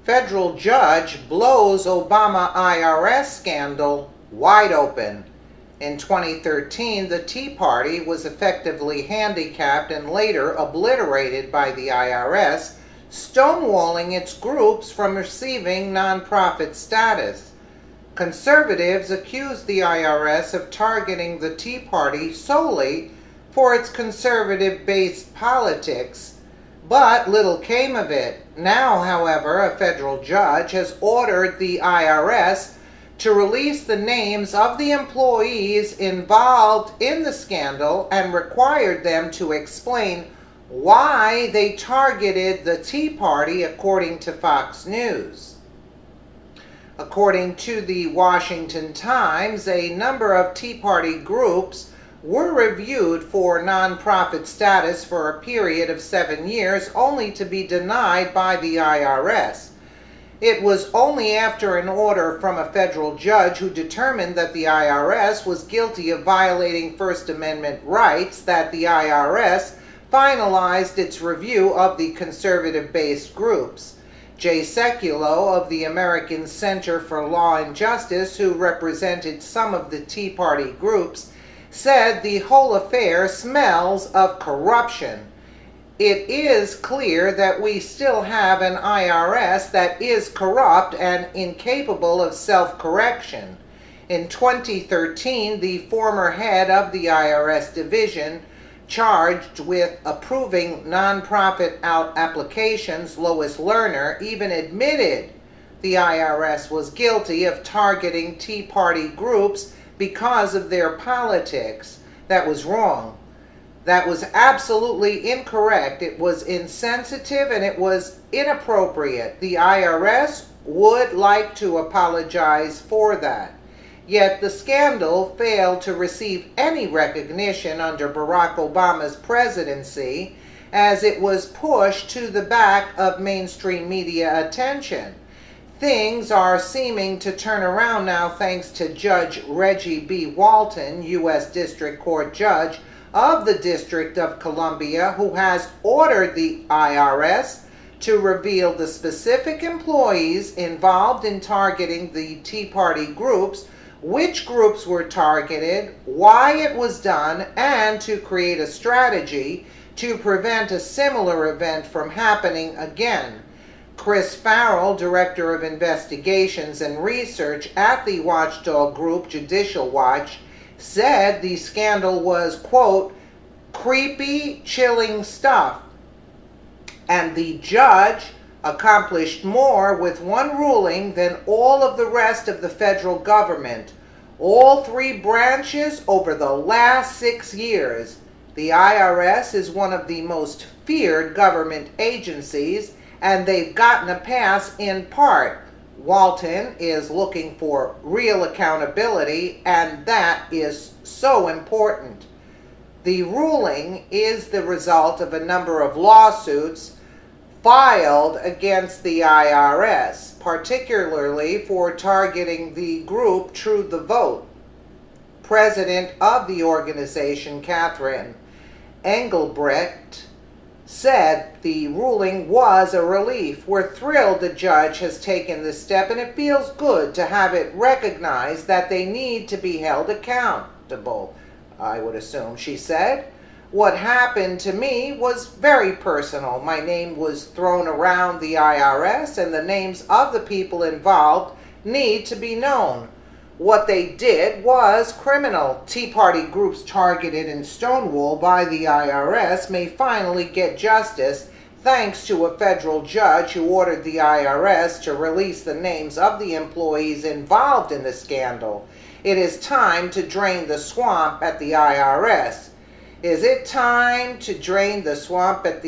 Federal judge blows Obama IRS scandal wide open. In 2013, the Tea Party was effectively handicapped and later obliterated by the IRS, stonewalling its groups from receiving nonprofit status. Conservatives accused the IRS of targeting the Tea Party solely for its conservative-based politics, but little came of it. Now, however, a federal judge has ordered the IRS to release the names of the employees involved in the scandal and required them to explain why they targeted the Tea Party, according to Fox News. According to the Washington Times, a number of Tea Party groups were reviewed for nonprofit status for a period of 7 years, only to be denied by the IRS. It was only after an order from a federal judge who determined that the IRS was guilty of violating First Amendment rights that the IRS finalized its review of the conservative-based groups. Jay Sekulow of the American Center for Law and Justice, who represented some of the Tea Party groups, said the whole affair smells of corruption. It is clear that we still have an IRS that is corrupt and incapable of self-correction. In 2013, the former head of the IRS division charged with approving nonprofit applications, Lois Lerner, even admitted the IRS was guilty of targeting Tea Party groups because of their politics. That was wrong. That was absolutely incorrect. It was insensitive and it was inappropriate. The IRS would like to apologize for that. Yet the scandal failed to receive any recognition under Barack Obama's presidency, as it was pushed to the back of mainstream media attention. Things are seeming to turn around now thanks to Judge Reggie B. Walton, U.S. District Court Judge of the District of Columbia, who has ordered the IRS to reveal the specific employees involved in targeting the Tea Party groups, which groups were targeted, why it was done, and to create a strategy to prevent a similar event from happening again. Chris Farrell, Director of Investigations and Research at the watchdog group Judicial Watch, said the scandal was, quote, creepy, chilling stuff. And the judge accomplished more with one ruling than all of the rest of the federal government. All three branches over the last 6 years. The IRS is one of the most feared government agencies, and they've gotten a pass in part. Walton is looking for real accountability, and that is so important. The ruling is the result of a number of lawsuits filed against the IRS, particularly for targeting the group True the Vote. President of the organization, Catherine Engelbrecht, said the ruling was a relief. We're thrilled the judge has taken this step, and it feels good to have it recognized that they need to be held accountable, I would assume, she said. What happened to me was very personal. My name was thrown around the IRS, and the names of the people involved need to be known. What they did was criminal. Tea Party groups targeted and stonewalled by the IRS may finally get justice thanks to a federal judge who ordered the IRS to release the names of the employees involved in the scandal. It is time to drain the swamp at the IRS. Is it time to drain the swamp at the